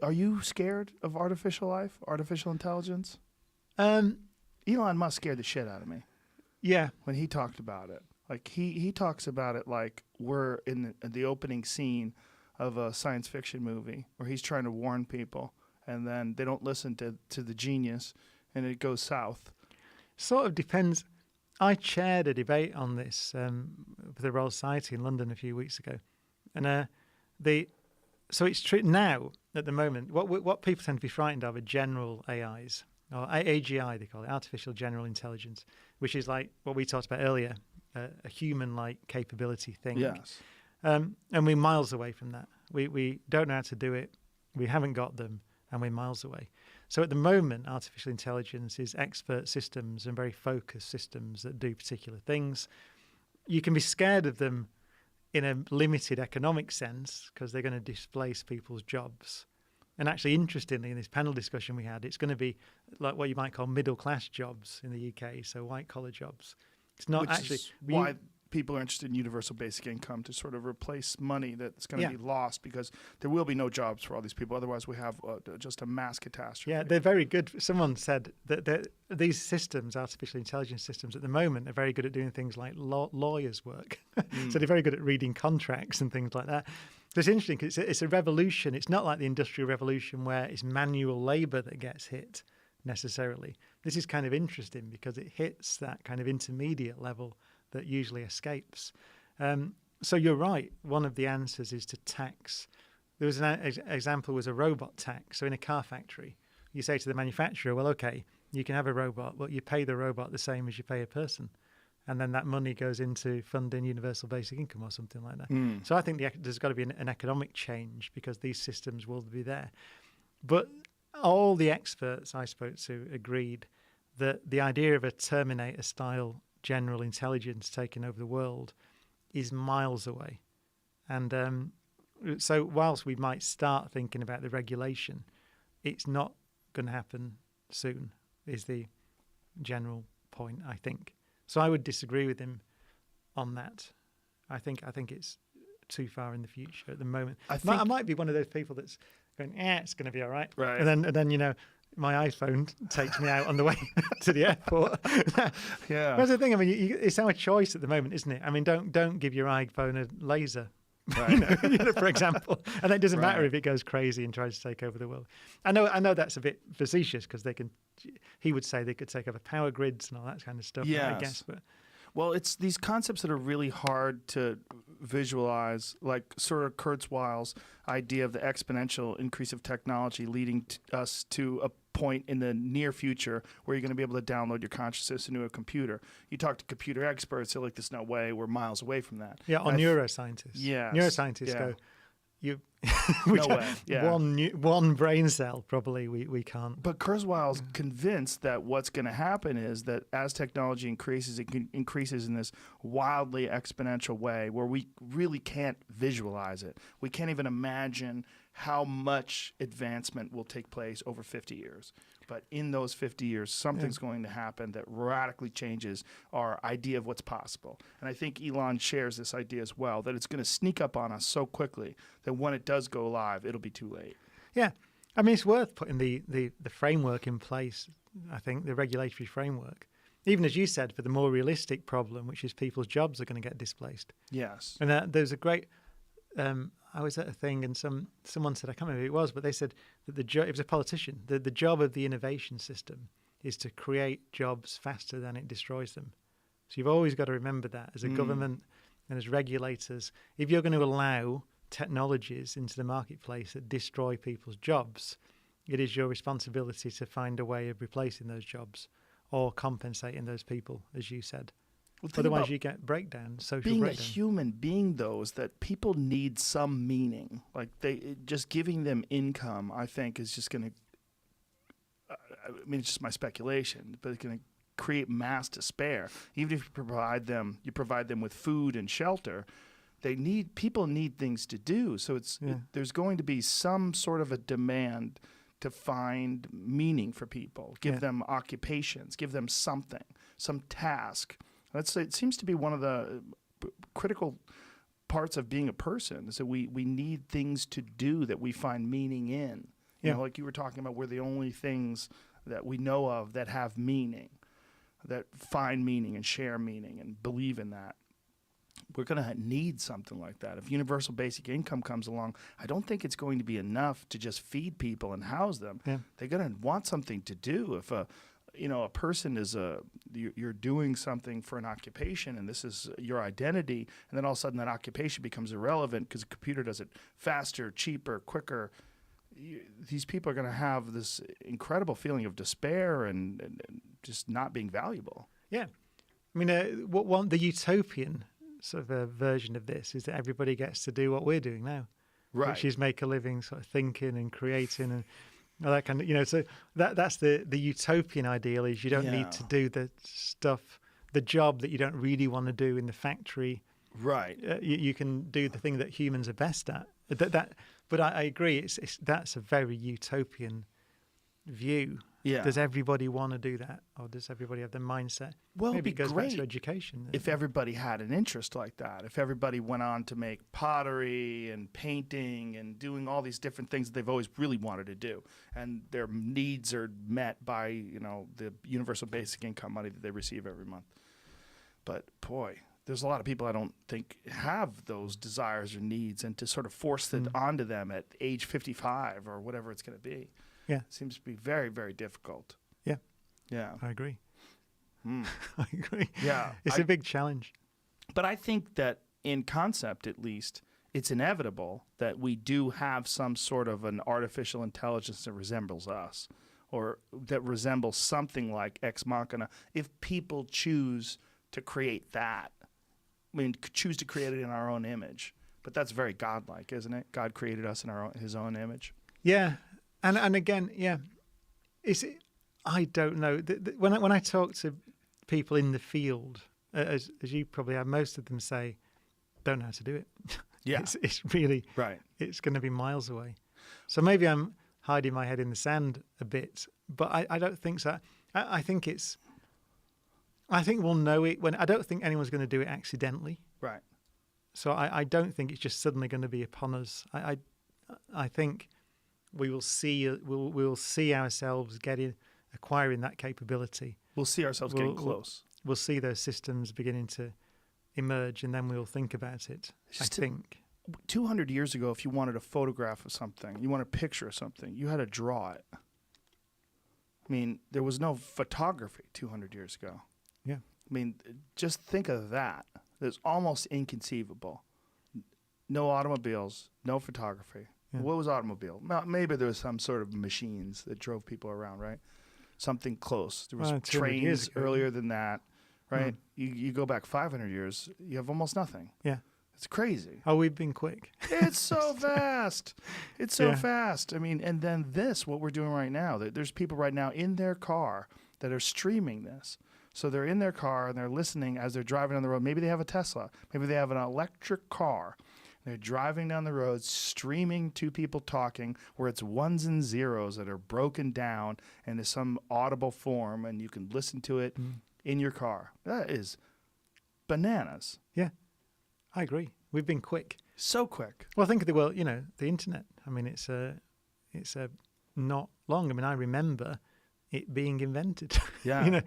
Are you scared of artificial life, artificial intelligence? Um, Elon Musk scared the shit out of me yeah, when he talked about it. Like he talks about it like we're in the opening scene of a science fiction movie where he's trying to warn people, and then they don't listen to the genius, and it goes south. sort of depends. I chaired a debate on this with the Royal Society in London a few weeks ago, and so it's true now at the moment. What people tend to be frightened of are general AIs, or AGI they call it, artificial general intelligence, which is like what we talked about earlier, a human-like capability thing. Yes. And we're miles away from that. We don't know how to do it. We haven't got them, and we're miles away. So at the moment, artificial intelligence is expert systems and very focused systems that do particular things. You can be scared of them in a limited economic sense because they're going to displace people's jobs. And actually, interestingly, in this panel discussion we had, it's going to be like what you might call middle-class jobs in the UK, so white-collar jobs. It's not Which actually is why people are interested in universal basic income, to sort of replace money that's going to be lost, because there will be no jobs for all these people. Otherwise, we have just a mass catastrophe. Yeah, they're very good. Someone said that these systems, artificial intelligence systems at the moment, are very good at doing things like lawyers' work. So they're very good at reading contracts and things like that. So it's interesting because it's a revolution. It's not like the Industrial Revolution where it's manual labour that gets hit necessarily. This is kind of interesting because it hits that kind of intermediate level that usually escapes. So you're right. One of the answers is to tax. There was an example was a robot tax. So in a car factory, you say to the manufacturer, well, okay, you can have a robot, but you pay the robot the same as you pay a person. And then that money goes into funding universal basic income or something like that. So I think there's got to be an economic change because these systems will be there. But all the experts I spoke to agreed that the idea of a Terminator-style general intelligence taking over the world is miles away. And so whilst we might start thinking about the regulation, it's not going to happen soon, is the general point, I think. So I would disagree with him on that. I think it's too far in the future at the moment. I might be one of those people that's going, it's going to be all right. Right. And then my iPhone takes me out on the way to the airport. Yeah. That's the thing. I mean, it's our choice at the moment, isn't it? I mean, don't give your iPhone a laser, Right. for example. And it doesn't matter if it goes crazy and tries to take over the world. I know that's a bit facetious because he would say they could take over power grids and all that kind of stuff. Yes. I guess, but. Well, it's these concepts that are really hard to visualize, like sort of Kurzweil's idea of the exponential increase of technology leading us to a point in the near future where you're going to be able to download your consciousness into a computer. You talk to computer experts, they're like, there's no way, we're miles away from that. Yeah, or neuroscientists. Yes. Neuroscientists go, no way. Yeah. One brain cell, probably we can't. But Kurzweil's convinced that what's going to happen is that as technology increases, it increases in this wildly exponential way where we really can't visualize it. We can't even imagine how much advancement will take place over 50 years. But in those 50 years, something's going to happen that radically changes our idea of what's possible. And I think Elon shares this idea as well, that it's going to sneak up on us so quickly that when it does go live, it'll be too late. Yeah. I mean, it's worth putting the framework in place, I think, the regulatory framework. Even as you said, for the more realistic problem, which is people's jobs are going to get displaced. Yes. And there's a great... I was at a thing and someone said, I can't remember who it was, but they said that it was a politician, the job of the innovation system is to create jobs faster than it destroys them. So you've always got to remember that as a government and as regulators. If you're going to allow technologies into the marketplace that destroy people's jobs, it is your responsibility to find a way of replacing those jobs or compensating those people, as you said. Well, otherwise, you get breakdowns, social being breakdown. A human being, though, is that people need some meaning. Like just giving them income, I think, is just going to. I mean, it's just my speculation, but it's going to create mass despair. Even if you provide them with food and shelter, people need things to do. So there's going to be some sort of a demand to find meaning for people. Give them occupations. Give them something, some task. It seems to be one of the critical parts of being a person. So we need things to do that we find meaning in. You know, like you were talking about, we're the only things that we know of that have meaning, that find meaning and share meaning and believe in that. We're going to need something like that. If universal basic income comes along, I don't think it's going to be enough to just feed people and house them. Yeah. They're going to want something to do. If a person is you're doing something for an occupation and this is your identity, and then all of a sudden that occupation becomes irrelevant because the computer does it faster, cheaper, quicker. These people are going to have this incredible feeling of despair and just not being valuable. Yeah. I mean, the utopian sort of a version of this is that everybody gets to do what we're doing now, Right. which is make a living sort of thinking and creating and all that kind of, so that's the utopian ideal is you don't need to do the stuff, the job that you don't really want to do in the factory. Right. You can do the thing that humans are best at. But I agree, that's a very utopian view. Yeah. Does everybody want to do that, or does everybody have the mindset? Well, Maybe it'd be it goes back great to education. if everybody had an interest like that. If everybody went on to make pottery and painting and doing all these different things that they've always really wanted to do, and their needs are met by the universal basic income money that they receive every month. But boy, there's a lot of people I don't think have those desires or needs, and to sort of force it onto them at age 55 or whatever it's going to be. Yeah. Seems to be very, very difficult. Yeah. Yeah. I agree. I agree. Yeah. It's a big challenge. But I think that in concept, at least, it's inevitable that we do have some sort of an artificial intelligence that resembles us, or that resembles something like Ex Machina, if people choose to create that. I mean, choose to create it in our own image. But that's very godlike, isn't it? God created us in his own image. Yeah. And again, I don't know. When I talk to people in the field, as you probably have, most of them say, don't know how to do it. Yeah. It's really, right. It's going to be miles away. So maybe I'm hiding my head in the sand a bit, but I don't think so. I think we'll know it I don't think anyone's going to do it accidentally. Right. So I don't think it's just suddenly going to be upon us. I think we will see ourselves acquiring that capability. We'll see ourselves getting close. We'll see those systems beginning to emerge, and then we'll think about it. I think 200 years ago, if you wanted a photograph of something, you want a picture of something, you had to draw it. I mean, there was no photography 200 years ago. Yeah. I mean, just think of that. It's almost inconceivable. No automobiles, no photography. Yeah. What was automobile? Maybe there was some sort of machines that drove people around, right? Something close. There was trains earlier than that, right? You go back 500 years, you have almost nothing. Yeah. It's crazy. Oh, we've been quick. It's so fast. It's so fast. I mean, and then what we're doing right now, there's people right now in their car that are streaming this. So they're in their car and they're listening as they're driving on the road. Maybe they have a Tesla. Maybe they have an electric car. They're driving down the road, streaming to people talking, where it's ones and zeros that are broken down into some audible form, and you can listen to it in your car. That is bananas. Yeah, I agree. We've been quick. So quick. Well, think of the internet. I mean, it's not long. I mean, I remember it being invented. Yeah.